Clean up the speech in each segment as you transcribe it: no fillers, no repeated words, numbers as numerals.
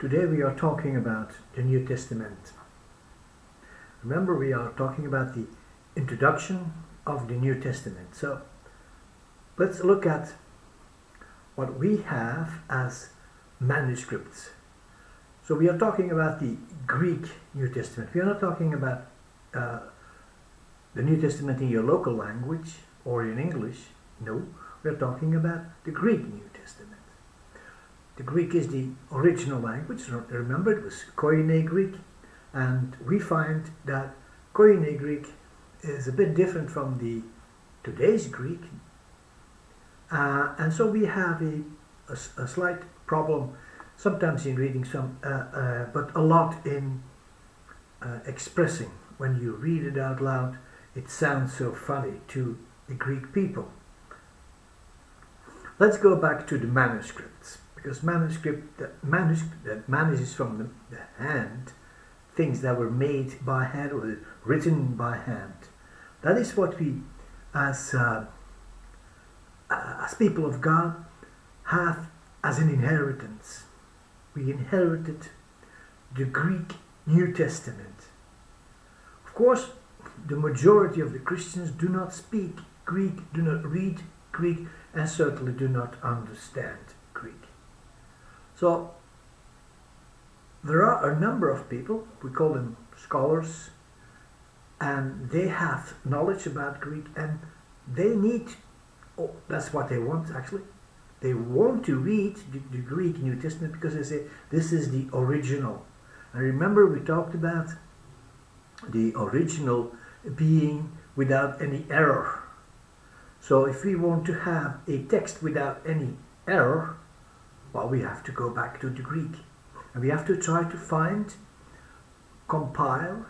Today we are talking about the New Testament. Remember, we are talking about the introduction of the New Testament. So let's look at what we have as manuscripts. So we are talking about the Greek New Testament. We are not talking about the New Testament in your local language or in English. No, we are talking about the Greek New Testament. The Greek is the original language. Remember, it was Koine Greek, and we find that Koine Greek is a bit different from the today's Greek, and so we have a slight problem sometimes in reading some, but a lot in expressing. When you read it out loud, it sounds so funny to the Greek people. Let's go back to the manuscripts, because that manages from the hand, things that were made by hand or written by hand. That is what we, as people of God, have as an inheritance. We inherited the Greek New Testament. Of course, the majority of the Christians do not speak Greek, do not read Greek, and certainly do not understand Greek. So there are a number of people, we call them scholars, and they have knowledge about Greek, and they need, that's what they want actually. They want to read the Greek New Testament because they say this is the original. And remember, we talked about the original being without any error. So if we want to have a text without any error, well, we have to go back to the Greek. And we have to try to compile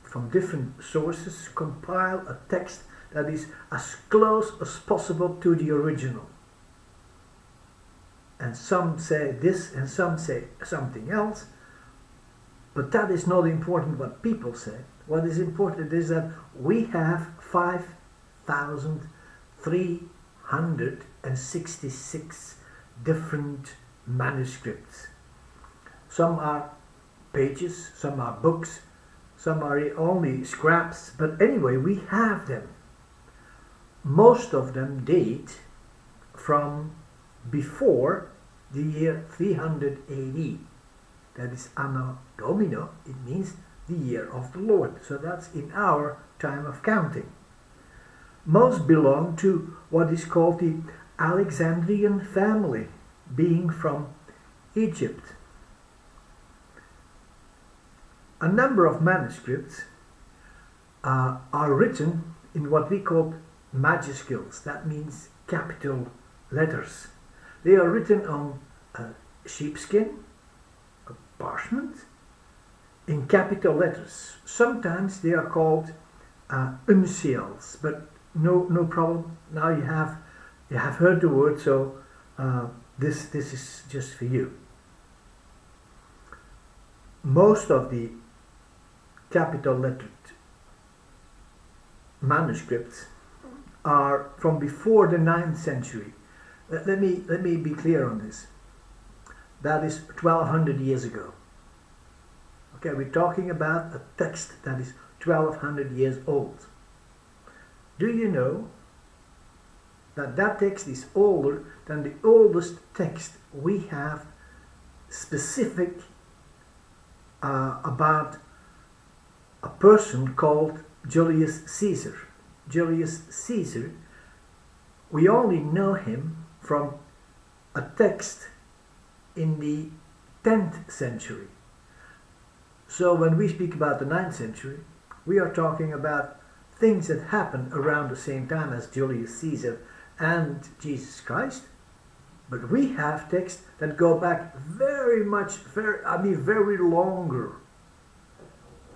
from different sources, compile a text that is as close as possible to the original. And some say this and some say something else, but that is not important what people say. What is important is that we have 5,366 different manuscripts. Some are pages, some are books, some are only scraps, but anyway, we have them. Most of them date from before the year 300 AD. That is Anno Domino, it means the year of the Lord. So that's in our time of counting. Most belong to what is called the Alexandrian family, being from Egypt. A number of manuscripts are written in what we call majuscules. That means capital letters. They are written on sheepskin, parchment, in capital letters. Sometimes they are called uncials, but no problem. Now you have heard the word, so this is just for you. Most of the capital lettered manuscripts are from before the 9th century. Let me be clear on this. That is 1200 years ago. Okay, we're talking about a text that is 1200 years old. Do you know that text is older than the oldest text we have specific about a person called Julius Caesar. Julius Caesar, we only know him from a text in the 10th century. So when we speak about the 9th century, we are talking about things that happened around the same time as Julius Caesar and Jesus Christ. But we have texts that go back very longer.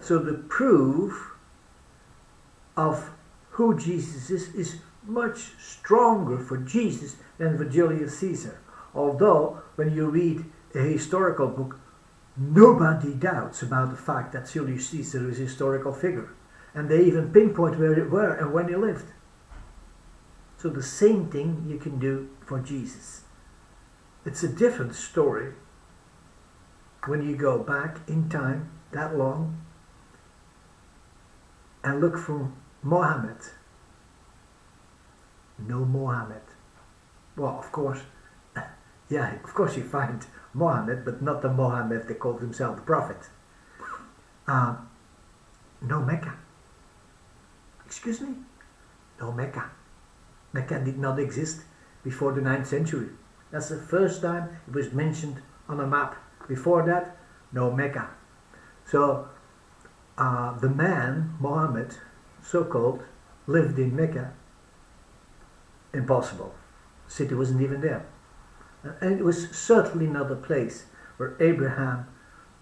So the proof of who Jesus is much stronger for Jesus than for Julius Caesar. Although when you read a historical book, nobody doubts about the fact that Julius Caesar is a historical figure. And they even pinpoint where and when he lived. So the same thing you can do for Jesus. It's a different story when you go back in time that long and look for Mohammed. No Mohammed. Well, of course, yeah, of course you find Mohammed, but not the Mohammed that called himself the Prophet. No Mecca. Excuse me? No Mecca. Mecca did not exist before the 9th century. That's the first time it was mentioned on a map. Before that, no Mecca. So the man, Muhammad, so-called, lived in Mecca. Impossible. The city wasn't even there. And it was certainly not a place where Abraham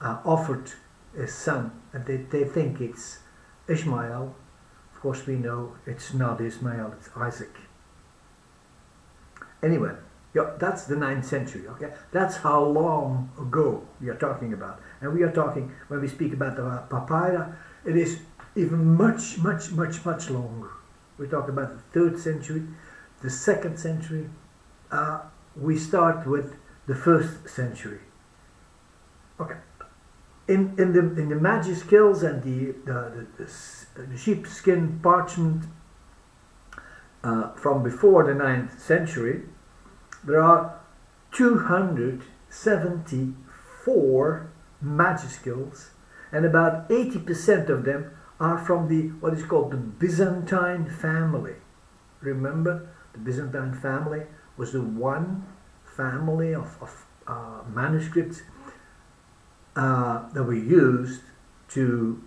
offered his son. And they think it's Ishmael. Of course we know it's not Ishmael, it's Isaac. Anyway, yeah, that's the 9th century, okay? That's how long ago we are talking about. And we are talking, when we speak about the papyri, it is even much longer. We talk about the 3rd century, the 2nd century. We start with the 1st century. Okay. In the magic skills and the sheepskin parchment from before the 9th century, there are 274 majuscules, and about 80% of them are from the what is called the Byzantine family. Remember, the Byzantine family was the one family of manuscripts that were used to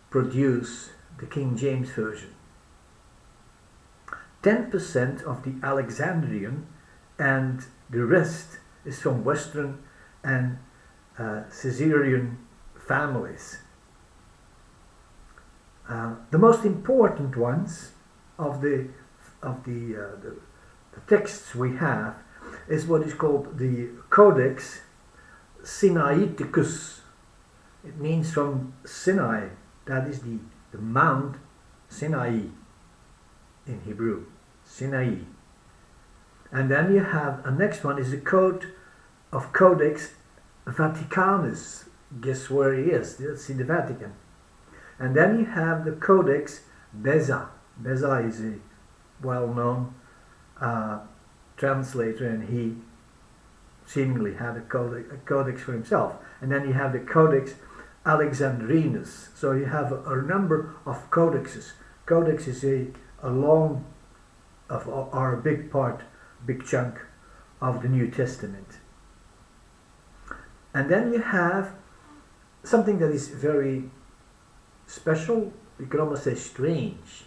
produce the King James Version. 10% of the Alexandrian, and the rest is from Western and Caesarean families. The most important ones of the texts we have is what is called the Codex Sinaiticus. It means from Sinai, that is the Mount Sinai in Hebrew, Sinai. And then you have a next one is the code of Codex Vaticanus. Guess where he is? That's in the Vatican. And then you have the Codex Beza. Beza is a well-known translator, and he seemingly had a codex for himself. And then you have the Codex Alexandrinus. So you have a number of codexes. Codex is a long or a big part, big chunk of the New Testament. And then you have something that is very special, we could almost say strange.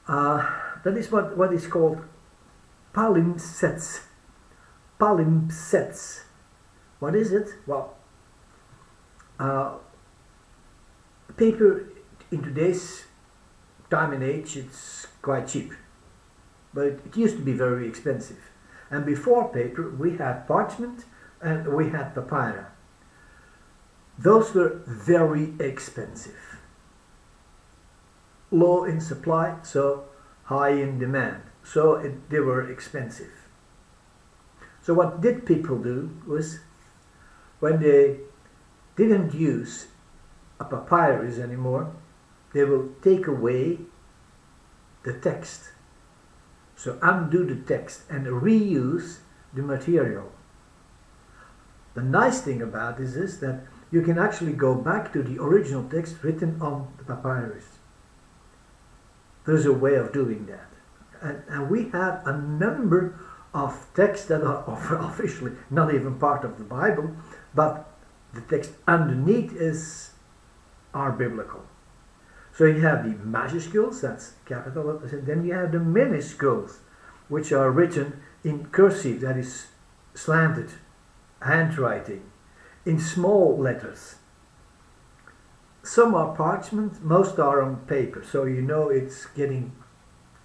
That is what is called palimpsests. Palimpsests. What is it? Well, paper in today's time and age, it's quite cheap. But it used to be very expensive. And before paper, we had parchment and we had papyri. Those were very expensive. Low in supply, so high in demand. So they were expensive. So what did people do was, when they didn't use a papyrus anymore, they will take away the text. So undo the text and reuse the material. The nice thing about this is that you can actually go back to the original text written on the papyrus. There's a way of doing that. And we have a number of texts that are officially not even part of the Bible, but the text underneath are biblical. So you have the majuscules, that's capital letters, and then you have the minuscules, which are written in cursive, that is slanted handwriting, in small letters. Some are parchment, most are on paper, so you know it's getting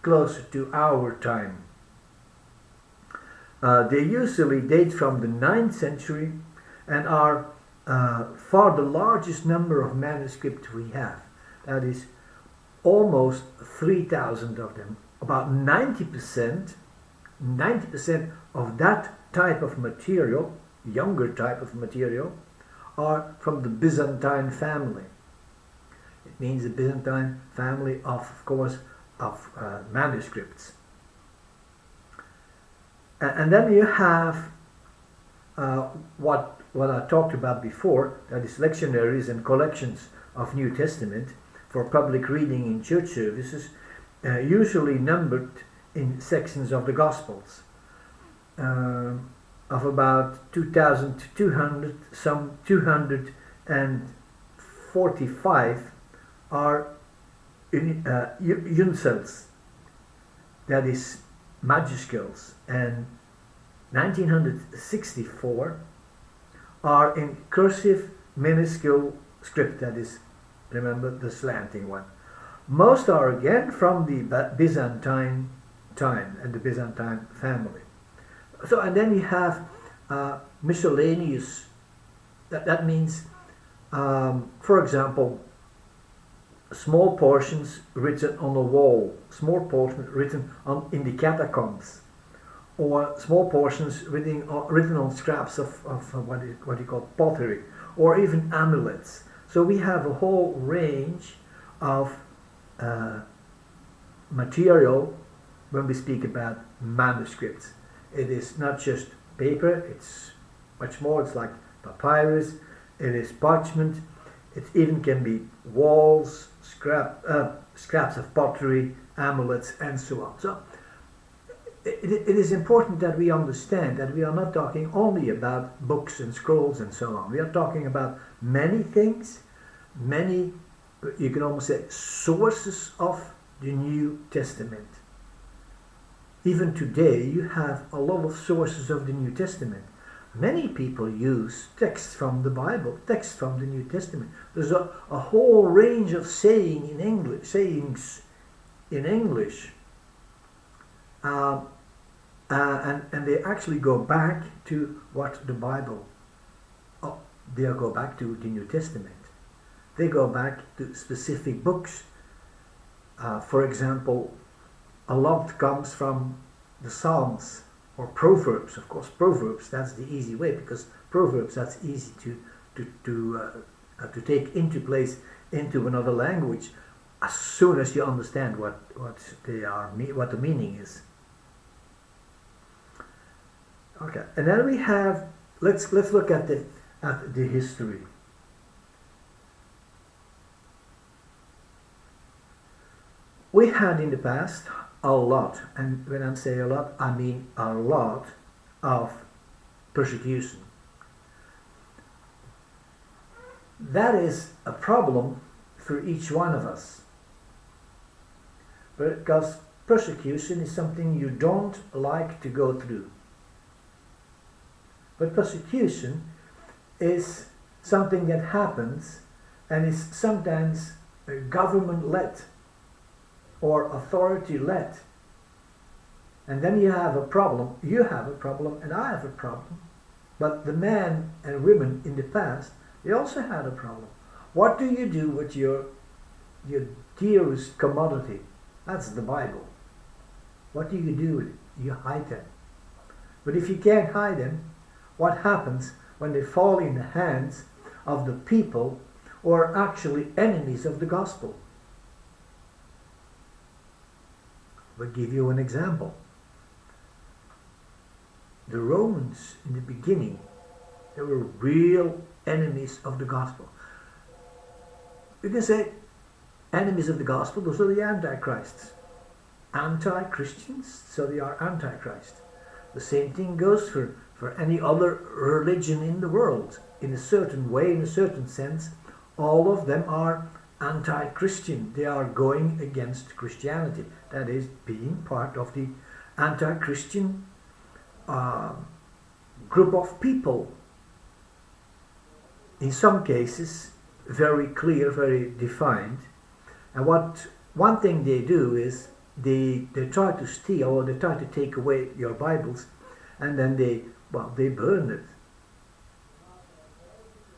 closer to our time. They usually date from the 9th century and are far the largest number of manuscripts we have. That is almost 3,000 of them. About 90% of that type of material younger type of material, are from the Byzantine family. It means the Byzantine family of course, of manuscripts. And then you have what I talked about before, that is lectionaries and collections of New Testament for public reading in church services, usually numbered in sections of the Gospels, of about 2,200, some 245 are uncials, that is majuscules, and 1964 are in cursive minuscule script, that is, remember, the slanting one. Most are again from the Byzantine time and the Byzantine family. So, and then you have miscellaneous, that means, for example, small portions written on a wall, small portions written in the catacombs, or small portions written on scraps of what you call pottery, or even amulets. So we have a whole range of material when we speak about manuscripts. It is not just paper, it's much more. It's like papyrus, it is parchment, it even can be walls, scraps of pottery, amulets, and so on. So it is important that we understand that we are not talking only about books and scrolls and so on. We are talking about many things, many, you can almost say, sources of the New Testament. Even today you have a lot of sources of the New Testament. Many people use texts from the Bible, texts from the New Testament. There's a whole range of sayings in English, and they actually go back to what the Bible. They go back to the New Testament. They go back to specific books. For example, a lot comes from the Psalms or Proverbs. Of course, Proverbs, that's the easy way, because Proverbs, that's easy to take into place into another language as soon as you understand what the meaning is. Okay, and then we have, let's look at the history. We had in the past a lot, and when I say a lot, I mean a lot of persecution. That is a problem for each one of us, because persecution is something you don't like to go through. But persecution is something that happens and is sometimes government-led or authority-led. And then you have a problem, and I have a problem. But the men and women in the past, they also had a problem. What do you do with your dearest commodity? That's the Bible. What do you do with it? You hide them. But if you can't hide them, what happens when they fall in the hands of the people who are actually enemies of the gospel? I'll give you an example. The Romans in the beginning, they were real enemies of the gospel. You can say enemies of the gospel, those are the antichrists. Anti-Christians, so they are antichrist. The same thing goes for any other religion in the world. In a certain way, in a certain sense, all of them are anti-Christian. They are going against Christianity. That is, being part of the anti-Christian group of people. In some cases, very clear, very defined. And one thing they do is they try to steal, or they try to take away your Bibles, and then they burn it.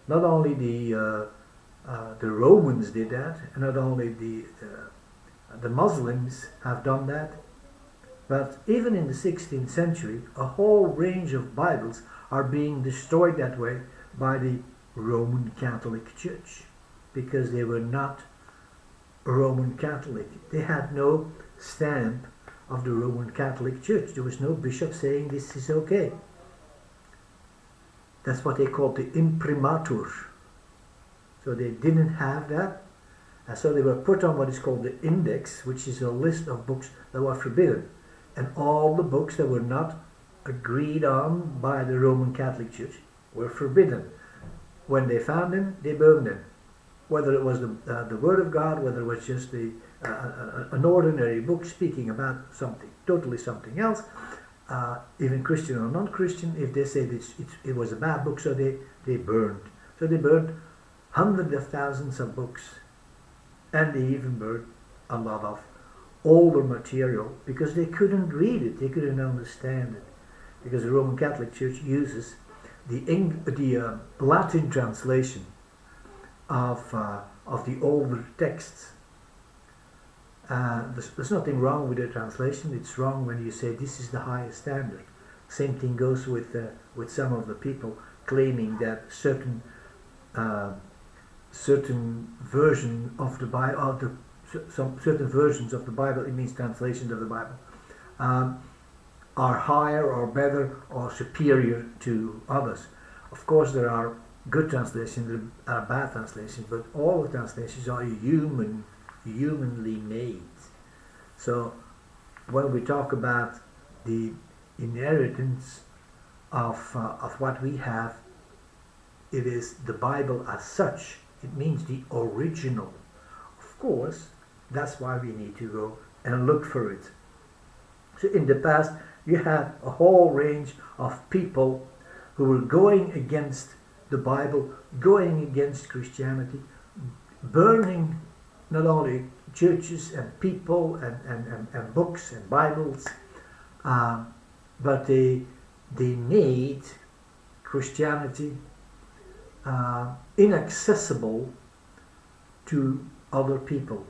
Not only the Romans did that, and not only the Muslims have done that, But even in the 16th century, a whole range of Bibles are being destroyed that way by the Roman Catholic Church, because they were not Roman Catholic. They had no stamp of the Roman Catholic Church. There was no bishop saying this is okay. That's what they called the imprimatur. So they didn't have that, and so they were put on what is called the index, which is a list of books that were forbidden. And all the books that were not agreed on by the Roman Catholic Church were forbidden. When they found them, they burned them. Whether it was the Word of God, whether it was just an ordinary book speaking about something, totally something else, even Christian or non-Christian, if they say it was a bad book, so they burned. So they burned hundreds of thousands of books, and they even burned a lot of older material because they couldn't read it, they couldn't understand it, because the Roman Catholic Church uses the Latin translation of the older texts. There's nothing wrong with the translation. It's wrong when you say this is the highest standard. Same thing goes with some of the people claiming that certain version of the Bible, certain versions of the Bible, it means translations of the Bible, are higher or better or superior to others. Of course, there are good translations, there are bad translations, but all the translations are humanly made. So when we talk about the inheritance of what we have, it is the Bible as such. It means the original. Of course, that's why we need to go and look for it. So in the past, you had a whole range of people who were going against the Bible, going against Christianity, burning not only churches and people and books and Bibles, but they made Christianity inaccessible to other people.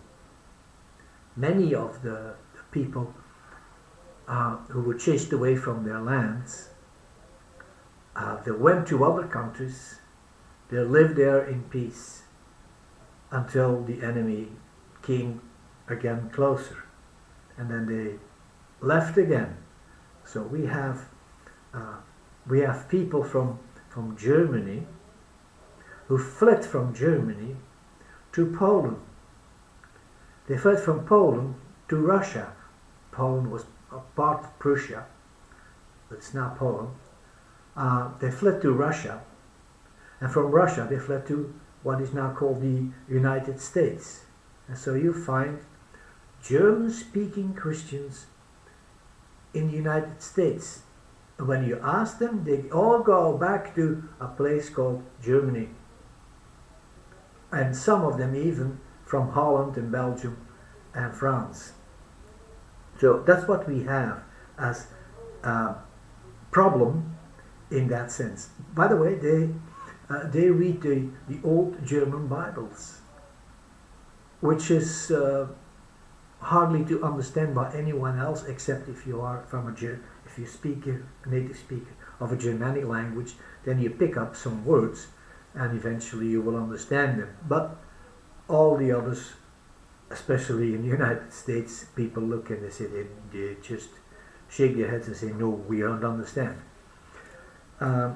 Many of the people who were chased away from their lands, they went to other countries, they lived there in peace until the enemy came again closer, and then they left again. So we have people from Germany who fled from Germany to Poland. They fled from Poland to Russia. Poland was a part of Prussia, but it's now Poland. They fled to Russia, and from Russia they fled to what is now called the United States. And so you find German-speaking Christians in the United States. And when you ask them, they all go back to a place called Germany. And some of them even from Holland and Belgium and France. So that's what we have as a problem in that sense. By the way, they read the old German Bibles, which is hardly to understand by anyone else except if you are if you speak a native speaker of a Germanic language, then you pick up some words and eventually you will understand them. But all the others, especially in the United States, people look and they say they just shake their heads and say, no, we don't understand. So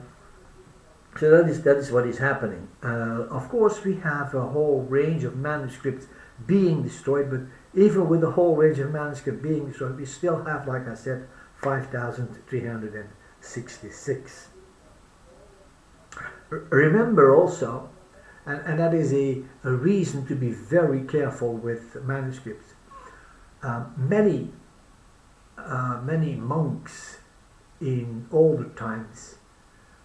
that is what is happening. Of course, we have a whole range of manuscripts being destroyed, but even with the whole range of manuscripts being destroyed, we still have, like I said, 5,366. Remember also, and that is a reason to be very careful with manuscripts. Many monks in older times,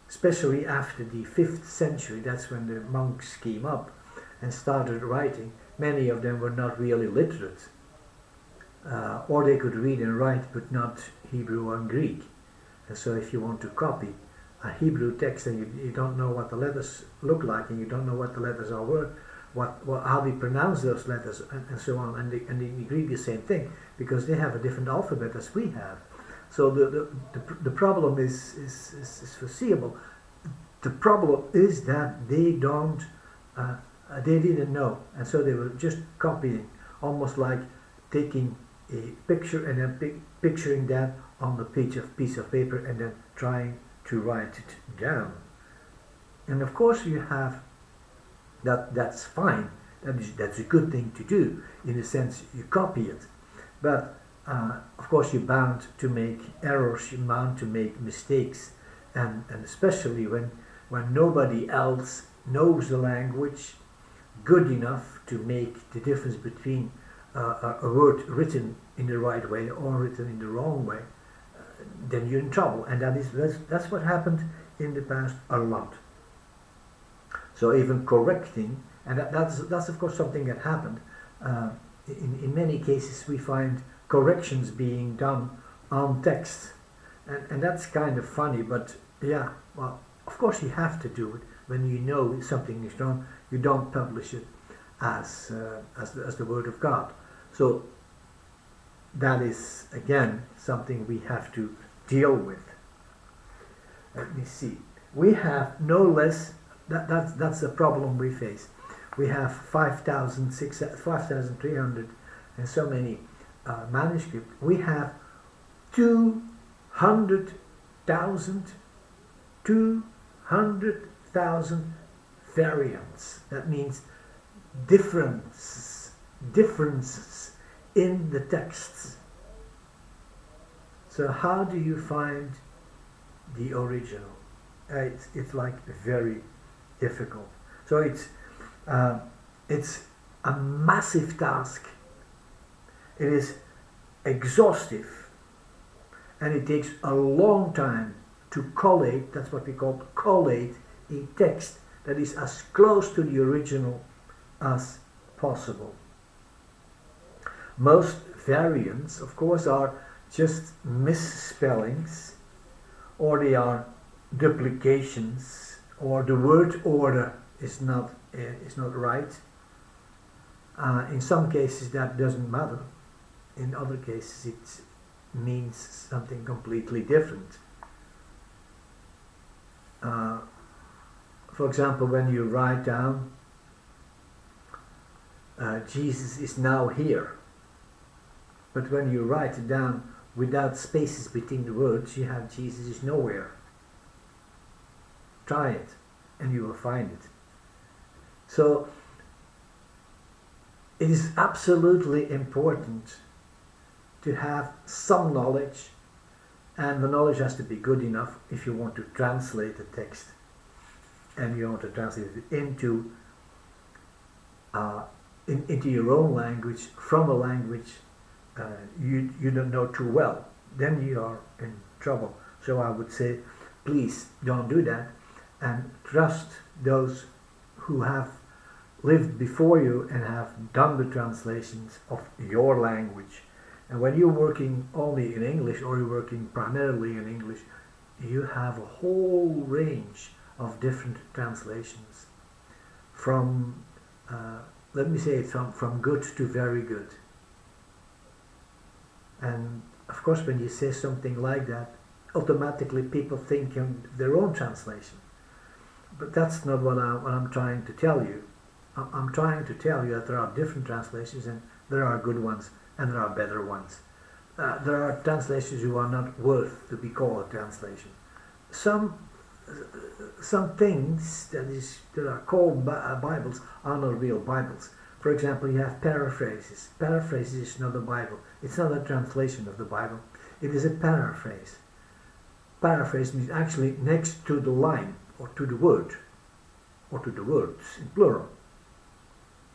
especially after the 5th century, that's when the monks came up and started writing, many of them were not really literate. Or they could read and write, but not Hebrew and Greek. And so if you want to copy a Hebrew text and you don't know what the letters look like and you don't know what the letters are how they pronounce those letters and so on, and the Greek the same thing, because they have a different alphabet as we have. So the problem is foreseeable. The problem is that they didn't know, and so they were just copying, almost like taking a picture and then picturing that on the piece of paper and then trying to write it down. And of course you have that's fine. That's a good thing to do. In a sense, you copy it, but of course you're bound to make errors. You're bound to make mistakes, and especially when nobody else knows the language good enough to make the difference between a word written in the right way or written in the wrong way, then you're in trouble. And that's what happened in the past a lot. So even correcting, and that's of course something that happened. In many cases we find corrections being done on text, and that's kind of funny, but yeah, well, of course you have to do it. When you know something is wrong, you don't publish it as the word of God. So that is again something we have to deal with. Let me see. We have no less. That's a problem we face. We have 5,300 and so many manuscripts. We have 200,000 variants. That means differences in the texts. So how do you find the original? It's like very difficult. So it's a massive task. It is exhaustive, and it takes a long time to collate. That's what we call collate a text that is as close to the original as possible. Most variants, of course, are just misspellings, or they are duplications, or the word order is not right. In some cases that doesn't matter. In other cases it means something completely different. For example, when you write down Jesus is now here, but when you write it down without spaces between the words, you have Jesus is nowhere. Try it and you will find it. So it is absolutely important to have some knowledge, and the knowledge has to be good enough if you want to translate the text and you want to translate it into your own language from a language you don't know too well. Then you are in trouble. So I would say, please don't do that, and trust those who have lived before you and have done the translations of your language. And when you're working only in English, or you're working primarily in English, you have a whole range of different translations, from let me say it, from good to very good. And of course when you say something like that, automatically people think in their own translation. But that's not what I'm trying to tell you. I'm trying to tell you that there are different translations, and there are good ones and there are better ones. There are translations who are not worth to be called a translation. Some things that are called Bibles are not real Bibles. For example, you have paraphrases. Paraphrases is not a Bible. It's not a translation of the Bible. It is a paraphrase. Paraphrase means actually next to the line, or to the word, or to the words in plural.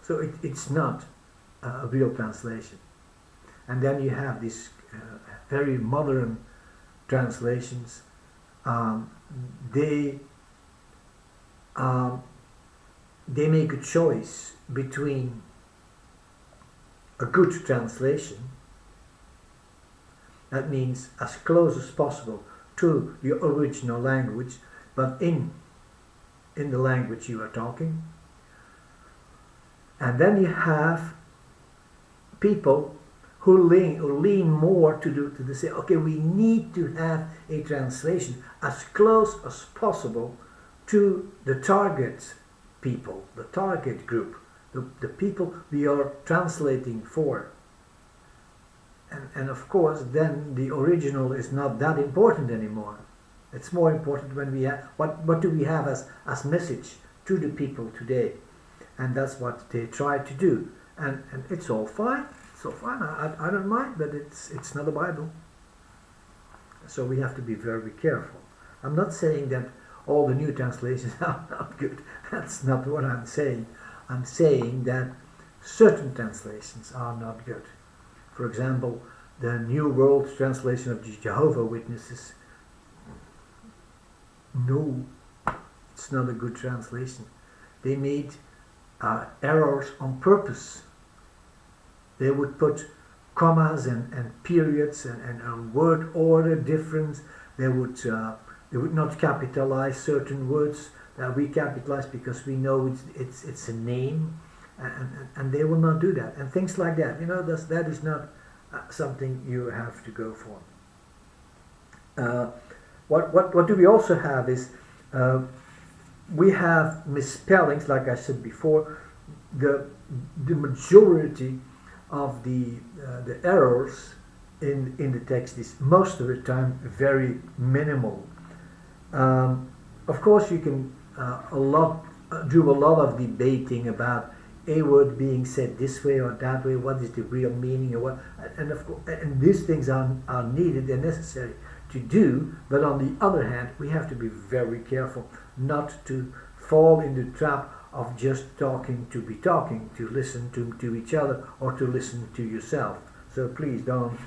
So it's not a real translation. And then you have these very modern translations. They make a choice between a good translation, that means as close as possible to your original language, but in the language you are talking, And then you have people who lean more to say, okay, we need to have a translation as close as possible to the target people, the target group, the people we are translating for. And of course, then the original is not that important anymore. It's more important when we have, what do we have as message to the people today? And that's what they try to do. And it's all fine. It's all fine. I don't mind, but it's not a Bible. So we have to be very careful. I'm not saying that all the new translations are not good. That's not what I'm saying. I'm saying that certain translations are not good. For example, the New World Translation of the Jehovah's Witnesses. No, it's not a good translation. They made errors on purpose. They would put commas and periods and word order difference. They would not capitalize certain words that we capitalize because we know it's a name, and they will not do that, and things like that. That is not something you have to go for. What do we also have is we have misspellings, like I said before. The majority of the errors in the text is most of the time very minimal. Of course, you can do a lot of debating about a word being said this way or that way. What is the real meaning, or what? And of course, and these things are needed and necessary to do. But on the other hand, we have to be very careful not to fall in the trap of just talking, to listen to each other, or to listen to yourself. So please don't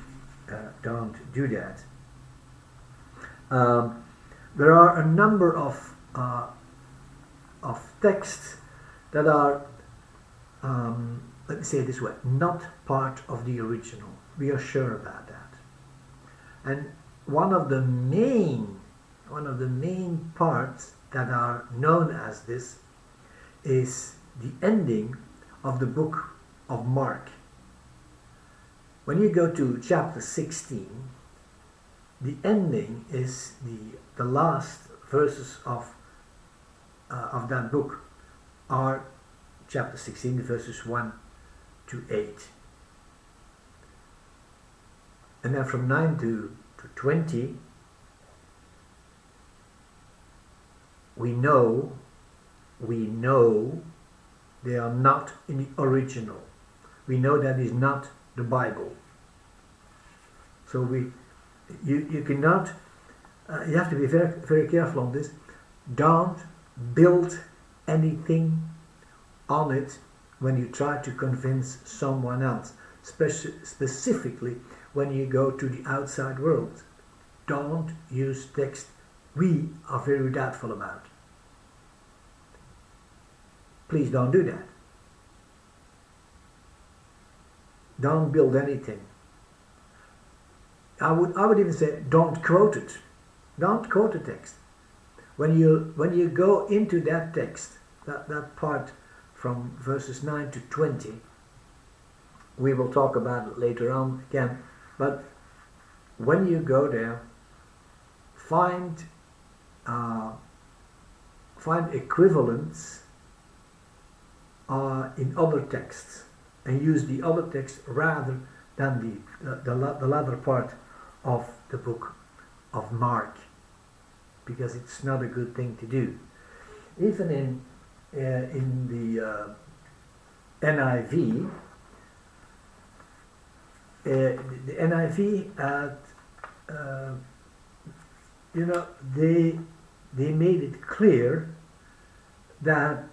do that. There are a number of texts that are, let me say it this way, not part of the original. We are sure about that. And one of the main parts that are known as this is the ending of the book of Mark. When you go to chapter 16, the ending is the last verses of that book are chapter 16, verses 1 to 8. And then from 9 to 20, we know they are not in the original. We know that is not the Bible. So you cannot, you have to be very, very careful on this. Don't build anything on it when you try to convince someone else, specifically when you go to the outside world. Don't use text we are very doubtful about. Please don't do that. Don't build anything. I would even say don't quote it. Don't quote the text. When you go into that text, that part from verses 9 to 20, we will talk about it later on again. But when you go there, find equivalents in other texts, and use the other text rather than the latter part of the book of Mark, because it's not a good thing to do. Even in the NIV, the NIV had, they made it clear that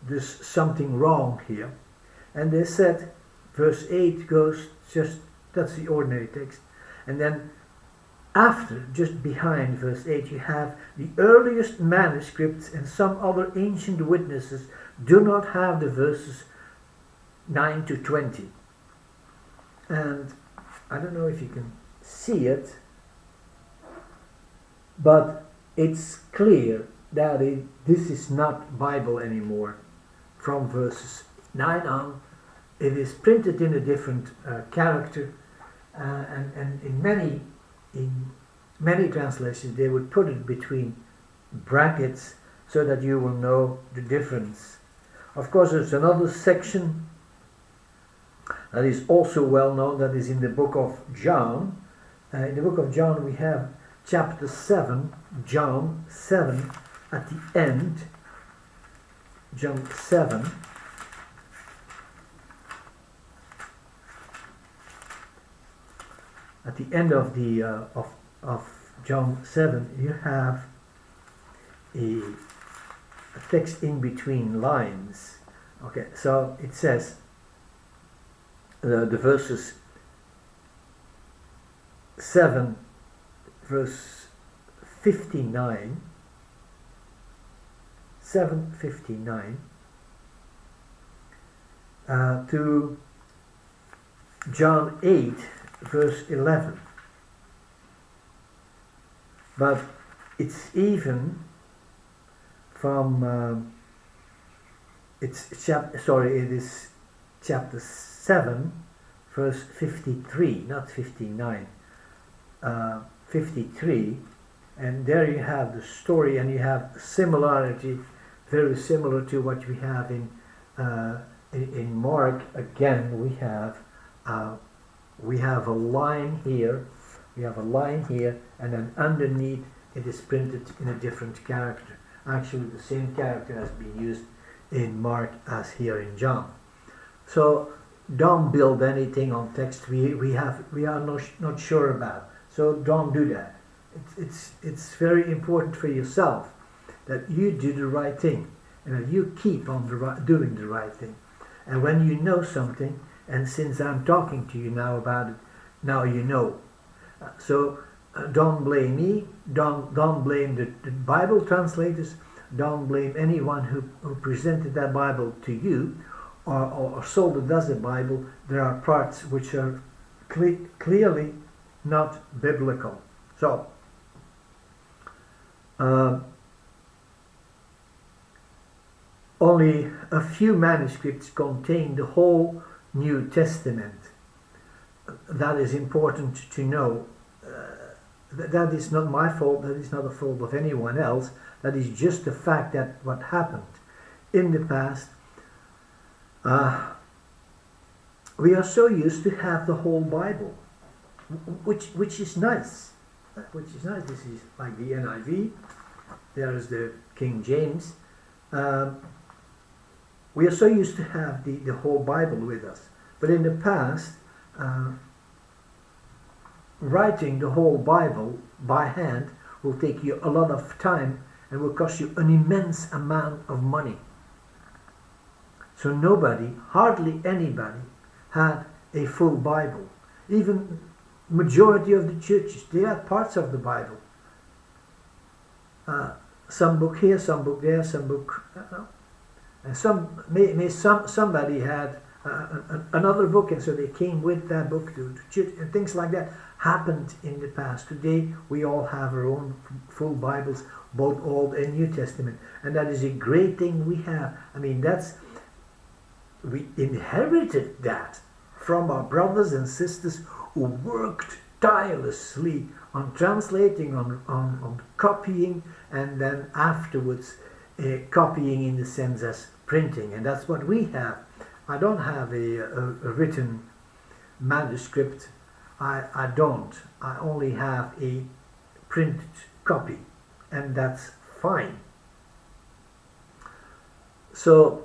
there's something wrong here, and they said verse 8 goes just, that's the ordinary text, and then after, just behind verse 8, you have the earliest manuscripts and some other ancient witnesses do not have the verses 9 to 20. And I don't know if you can see it, but it's clear that this is not Bible anymore from verses 9 on, it is printed in a different character, and in many translations they would put it between brackets so that you will know the difference. Of course, there's another section that is also well known, that is in the book of John. In the book of John we have chapter 7, John 7, at the end, John 7. At the end of the of John 7, you have a text in between lines. Okay, so it says the verses 7, verse 59, 7:59 to John 8, verse 11. But it's even from it is chapter 7, verse 53, not 59, 53, and there you have the story, and you have similarity, very similar to what we have in Mark. Again, we have a line here, and then underneath it is printed in a different character. Actually, the same character has been used in Mark as here in John. So don't build anything on text we are not sure about. So don't do that. It's very important for yourself that you do the right thing, and that you keep on doing the right thing. And when you know something, and since I'm talking to you now about it, now you know. So don't blame me, don't blame the Bible translators, don't blame anyone who presented that Bible to you, or sold it as a Bible. There are parts which are clearly not biblical. So only a few manuscripts contain the whole New Testament. That is important to know. That is not my fault, that is not the fault of anyone else. That is just the fact that what happened in the past. We are so used to have the whole Bible, which is nice. This is like the NIV. There is the King James. We are so used to have the whole Bible with us. But in the past, writing the whole Bible by hand will take you a lot of time and will cost you an immense amount of money. So hardly anybody, had a full Bible. Even majority of the churches, they had parts of the Bible. Some book here, some book there, some book, and somebody had another book, and so they came with that book to church, and things like that happened in the past. Today we all have our own full Bibles, both Old and New Testament, and that is a great thing we have. I mean, we inherited that from our brothers and sisters who worked tirelessly on translating, on copying, and then afterwards copying in the sense as printing, and that's what we have. I don't have a written manuscript. I don't. I only have a printed copy, and that's fine. So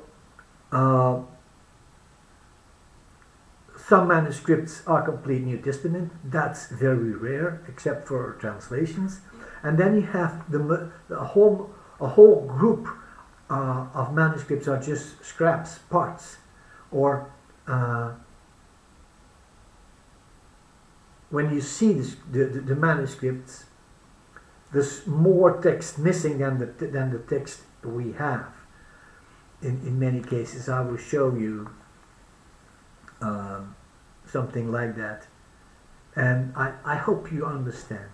some manuscripts are complete New Testament. That's very rare, except for translations. And then you have a whole group of manuscripts are just scraps, parts, or when you see the manuscripts, there's more text missing than the text we have. In many cases, I will show you something like that, and I hope you understand.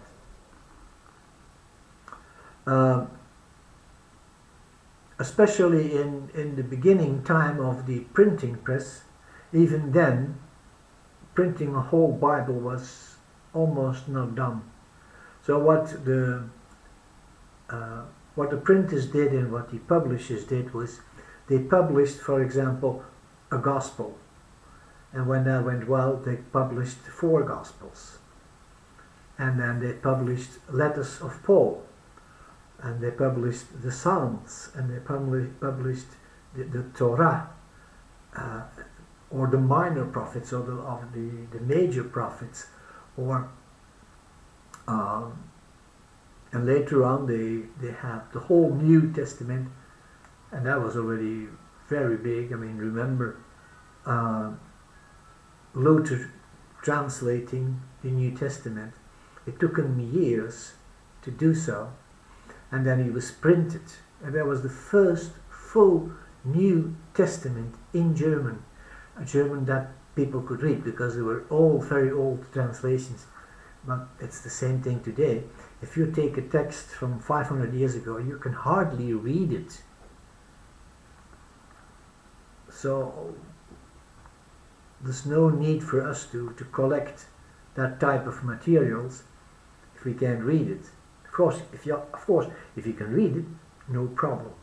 especially in the beginning time of the printing press. Even then, printing a whole Bible was almost not done. So what the printers did and what the publishers did was they published, for example, a gospel. And when that went well, they published 4 gospels. And then they published letters of Paul. And they published the Psalms. And they published the Torah. Or the minor prophets, or the major prophets. Or and later on they had the whole New Testament, and that was already very big. I mean, remember Luther translating the New Testament. It took him years to do so, and then he was printed, and that was the first full New Testament in German, a German that people could read, because they were all very old translations. But it's the same thing today. If you take a text from 500 years ago, you can hardly read it. So there's no need for us to collect that type of materials if we can't read it. Of course, if you can read it, no problem.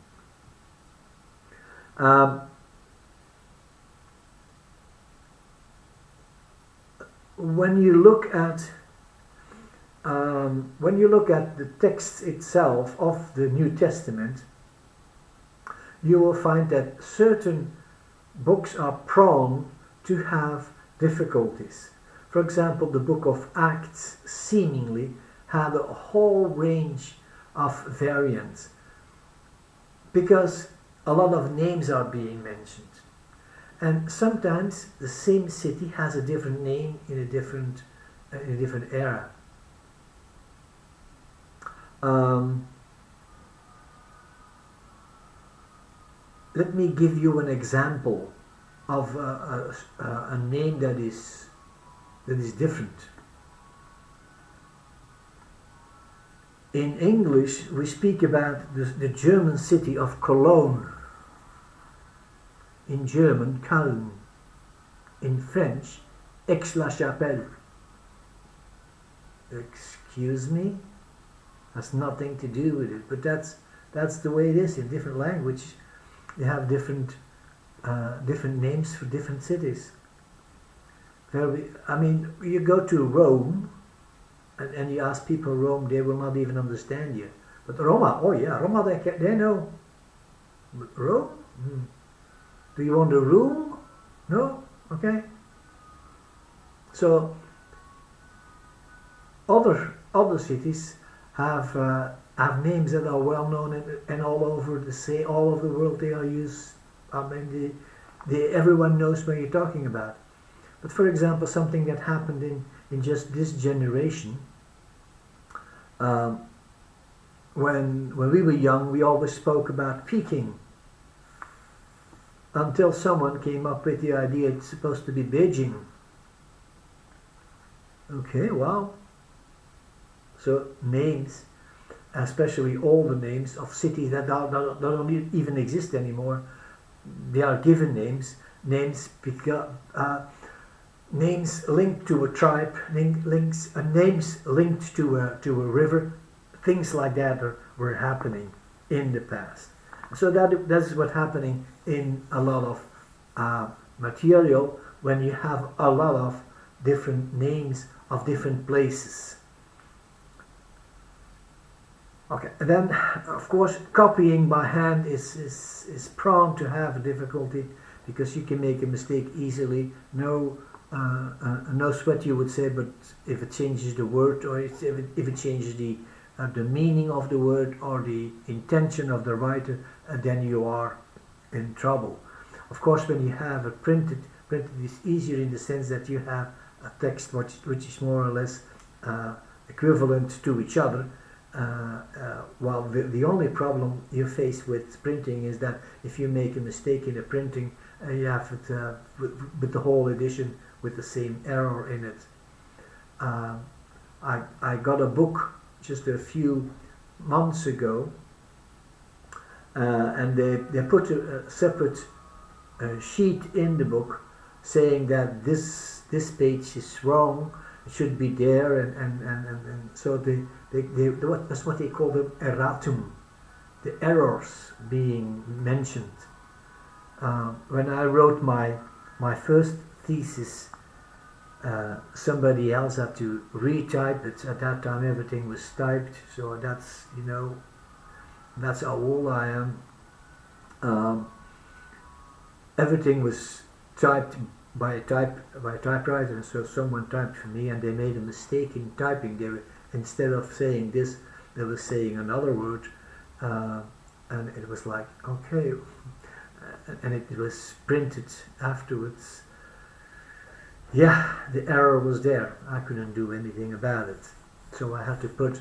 When you look at the text itself of the New Testament, you will find that certain books are prone to have difficulties. For example, the book of Acts seemingly had a whole range of variants, because a lot of names are being mentioned. And sometimes the same city has a different name in a different era. Let me give you an example of a name that is different. In English, we speak about the German city of Cologne. In German, Köln. In French, Aix-la-Chapelle. Excuse me? Has nothing to do with it, but that's the way it is. In different languages, they have different names for different cities. You go to Rome, and you ask people Rome, they will not even understand you. But Roma, oh yeah, Roma, they know. Rome? Do you want a room? No? Okay. So other cities have names that are well known and all over all over the world they are used. Everyone knows what you're talking about. But for example, something that happened in just this generation, when we were young, we always spoke about Peking, until someone came up with the idea it's supposed to be Beijing. Okay, wow. So names, especially all the names of cities that don't even exist anymore, they are given names. Names linked to a tribe, names linked to a river. Things like that were happening in the past. So that's what's happening in a lot of material when you have a lot of different names of different places. Okay, and then of course copying by hand is prone to have a difficulty, because you can make a mistake easily. No sweat, you would say, but if it changes the word, or if it changes the meaning of the word or the intention of the writer, then you are in trouble. Of course, when you have it printed is easier in the sense that you have a text which is more or less equivalent to each other. While the only problem you face with printing is that if you make a mistake in the printing, you have it with the whole edition with the same error in it. I got a book just a few months ago, and they put a separate sheet in the book saying that this page is wrong, it should be there, and so that's what they call the erratum, the errors being mentioned. When I wrote my first thesis, somebody else had to retype it. At that time everything was typed, so that's, you know, that's how old I am. Everything was typed by a typewriter, and so someone typed for me and they made a mistake in typing. Instead of saying this, they were saying another word, and it was like, okay, and it was printed afterwards. Yeah, the error was there. I couldn't do anything about it. So I had to put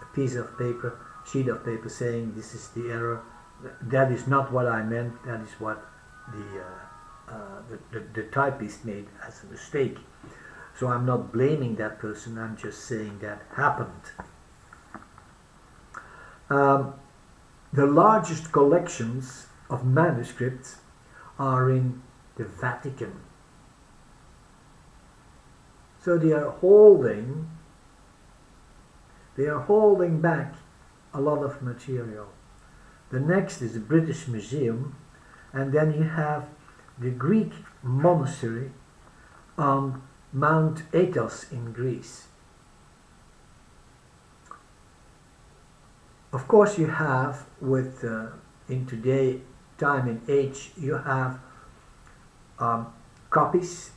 a piece of paper, sheet of paper, saying this is the error. That is not what I meant. That is what the typist made as a mistake. So I'm not blaming that person. I'm just saying that happened. The largest collections of manuscripts are in the Vatican. So they are holding back a lot of material. The next is the British Museum, and then you have the Greek monastery on Mount Athos in Greece. Of course, you have, with in today time and age, you have copies,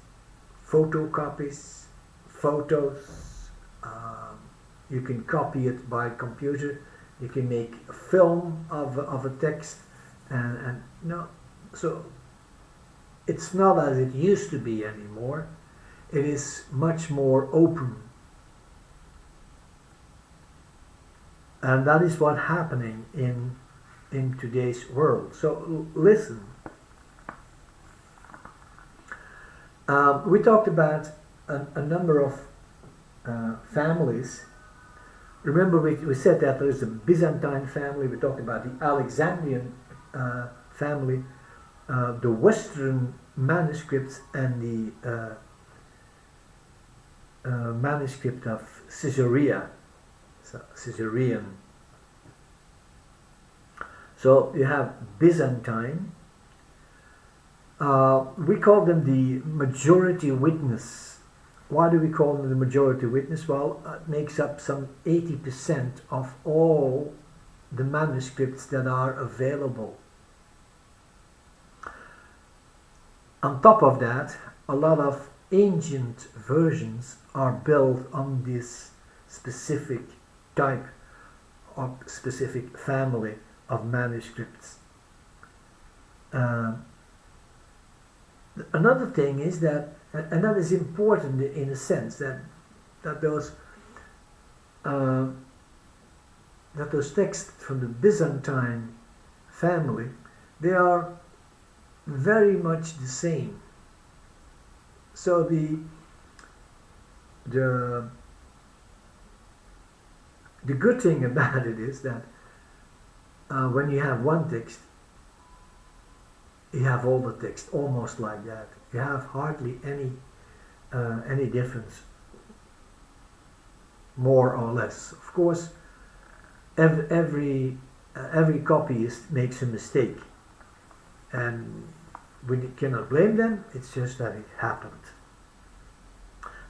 photocopies, photos. You can copy it by computer. You can make a film of a text, and no, so it's not as it used to be anymore. It is much more open. And that is what's happening in today's world. So listen. We talked about a number of families. Remember, we said that there is a Byzantine family. We talked about the Alexandrian family, the Western manuscripts, and the manuscript of Caesarea. Caesarean. So you have Byzantine. We call them the majority witness. Why do we call them the majority witness? Well, it makes up some 80% of all the manuscripts that are available. On top of that, a lot of ancient versions are built on this specific type of specific family of manuscripts. Another thing is that, and that is important in a sense, that those texts from the Byzantine family, they are very much the same. So the good thing about it is that when you have one text, you have all the text almost like that. You have hardly any difference, more or less. Of course, every copyist makes a mistake, and we cannot blame them. It's just that it happened.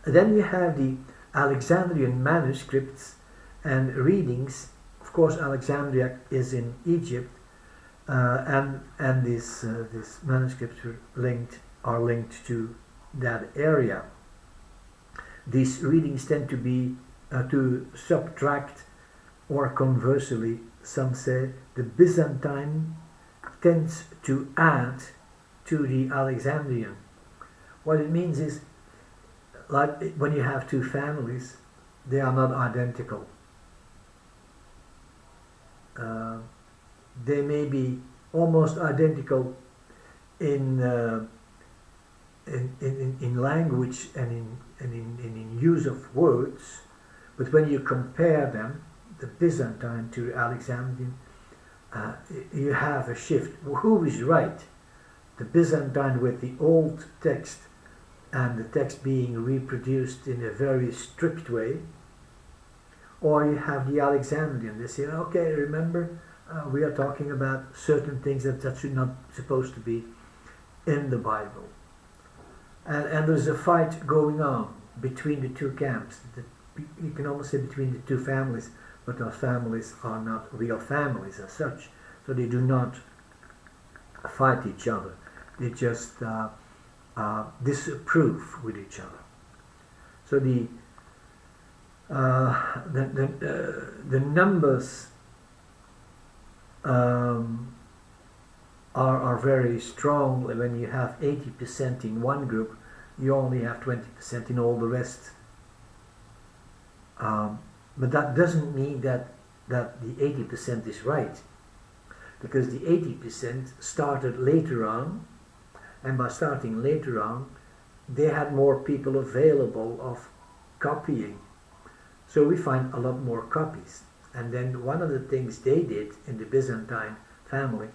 And then you have the Alexandrian manuscripts and readings. Of course, Alexandria is in Egypt, and these manuscripts are linked to that area. These readings tend to be to subtract, or conversely, some say the Byzantine tends to add to the Alexandrian. What it means is, like when you have two families, they are not identical. They may be almost identical in language and in use of words, but when you compare them, the Byzantine to the Alexandrian, you have a shift. Who is right? The Byzantine with the old text and the text being reproduced in a very strict way, or you have the Alexandrian. They say, okay, remember, we are talking about certain things that should not supposed to be in the Bible. And there's a fight going on between the two camps. You can almost say between the two families, but those families are not real families as such. So they do not fight each other. They just disapprove with each other. So the numbers are very strong. When you have 80% in one group, you only have 20% in all the rest. But that doesn't mean that the 80% is right, because the 80% started later on, and by starting later on, they had more people available of copying. So we find a lot more copies. And then one of the things they did in the Byzantine family,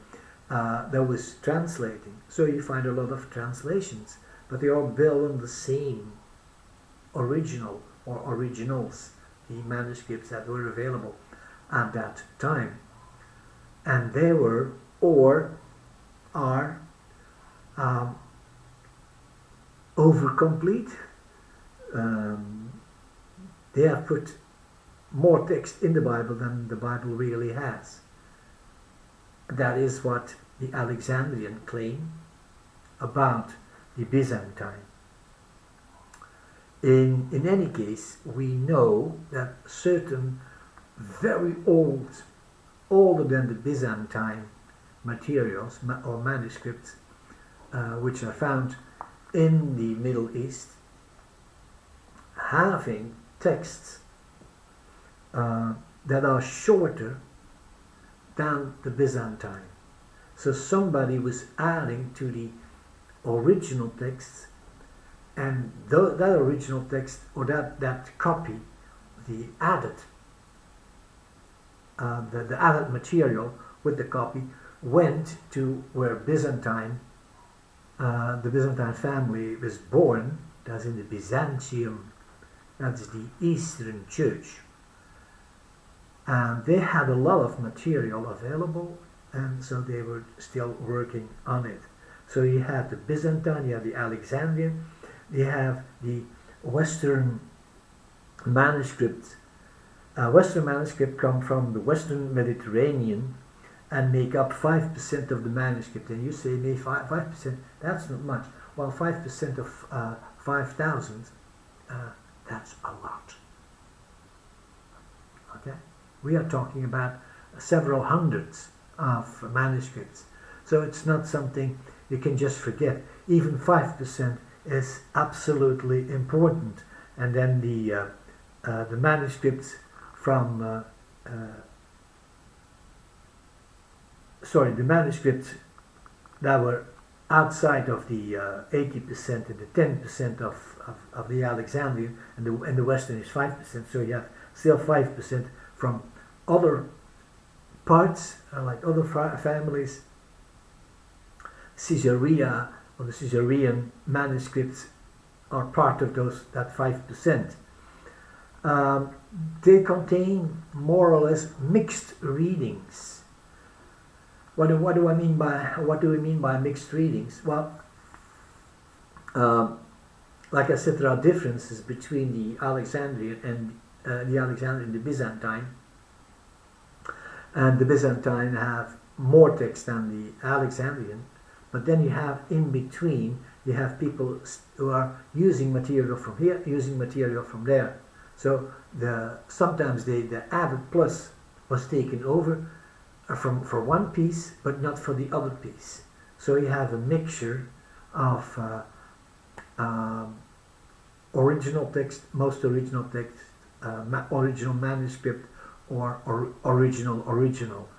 that was translating. So you find a lot of translations, but they all build on the same original or originals, the manuscripts that were available at that time. And they were, or are, overcomplete. They have put more text in the Bible than the Bible really has. That is what the Alexandrian claim about the Byzantine. In any case, we know that certain very old, older than the Byzantine materials or manuscripts, which are found in the Middle East, having texts that are shorter than the Byzantine. So somebody was adding to the original texts, and that original text, or that copy, the added the added material with the copy went to where the Byzantine family was born. That's in the Byzantium, that's the Eastern Church. And they had a lot of material available, and so they were still working on it. So you have the Byzantine, you have the Alexandrian, you have the Western manuscripts. Western manuscripts come from the Western Mediterranean and make up 5% of the manuscript. And you say, maybe 5%, that's not much. Well, 5% of 5,000, that's a lot. Okay? We are talking about several hundreds of manuscripts. So it's not something you can just forget. Even 5% is absolutely important. And then the manuscripts from the manuscripts that were outside of the 80% and the 10% of the Alexandrian, and the Western is 5%. So you have still 5% from other parts, like other families. Caesarea or the Caesarean manuscripts are part of that 5%. They contain more or less mixed readings. What do we mean by mixed readings? Well, like I said, there are differences between the Alexandrian and the Byzantine. And the Byzantine have more text than the Alexandrian. But then you have in between, you have people who are using material from here, using material from there. So sometimes the added plus was taken over for one piece, but not for the other piece. So you have a mixture of original text, most original text, original manuscript, or original.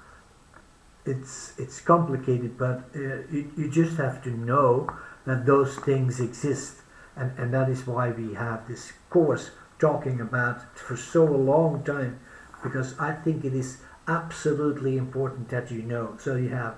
It's complicated, but you just have to know that those things exist, and that is why we have this course talking about it for so long time, because I think it is absolutely important that you know. So you have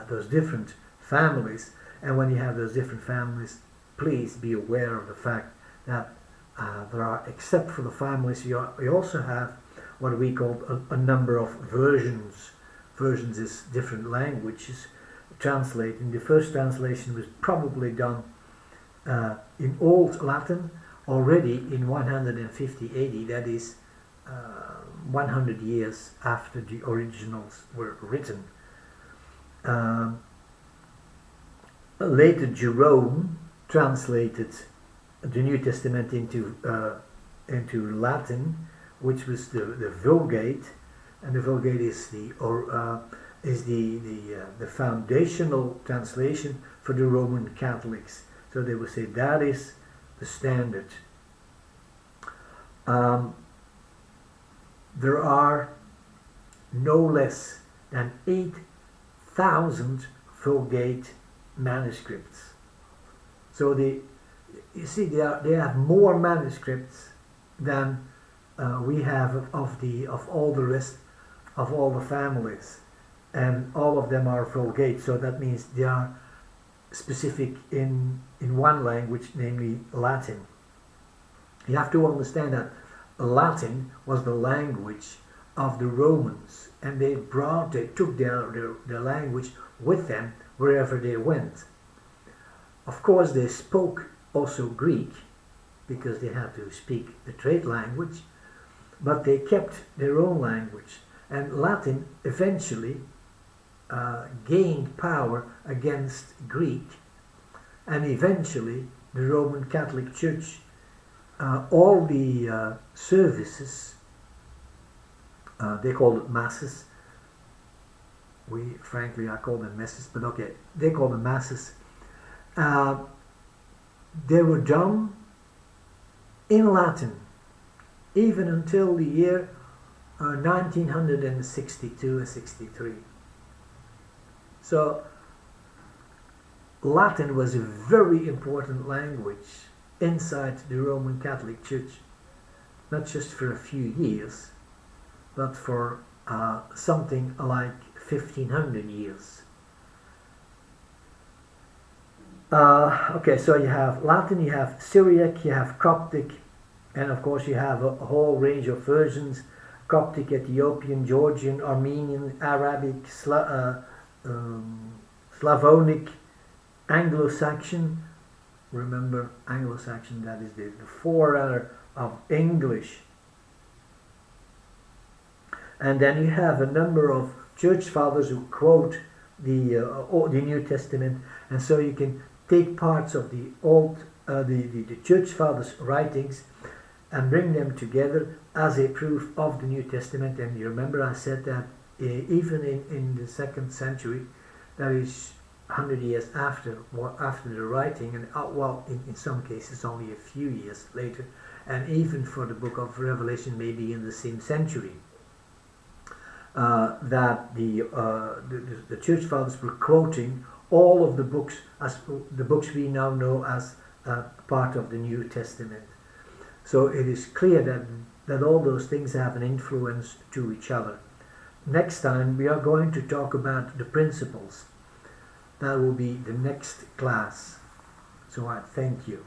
those different families, and when you have those different families, please be aware of the fact that there are, except for the families, you also have what we call a number of versions. Versions is different languages translating. The first translation was probably done in Old Latin already in 150 AD, that is 100 years after the originals were written. Later Jerome translated the New Testament into Latin, which was the Vulgate, and the Vulgate is the foundational translation for the Roman Catholics. So they would say that is the standard. There are no less than 8,000 Vulgate manuscripts. So you see, they have more manuscripts than we have of all the rest of all the families, and all of them are Vulgate. So that means they are specific in one language, namely Latin. You have to understand that Latin was the language of the Romans, and they took their language with them wherever they went. Of course, they spoke also Greek, because they had to speak the trade language, but they kept their own language. And Latin eventually gained power against Greek, and eventually the Roman Catholic Church, all the services, they called it masses. Frankly, I call them messes, but okay, they call them masses. They were done in Latin, even until the year 1962 and 63. So Latin was a very important language inside the Roman Catholic Church, not just for a few years, but for something like 1500 years. Okay, so you have Latin, you have Syriac, you have Coptic, and of course you have a whole range of versions: Coptic, Ethiopian, Georgian, Armenian, Arabic, Slavonic, Anglo-Saxon. Remember, Anglo-Saxon, that is the forerunner of English. And then you have a number of church fathers who quote the New Testament, and so you can take parts of the church fathers' writings and bring them together as a proof of the New Testament. And you remember I said that even in the 2nd century, that is 100 years after the writing, and in some cases only a few years later, and even for the book of Revelation maybe in the same century, that the church fathers were quoting all of the books as the books we now know as part of the New Testament. So it is clear that all those things have an influence to each other. Next time we are going to talk about the principles. That will be the next class. So I thank you.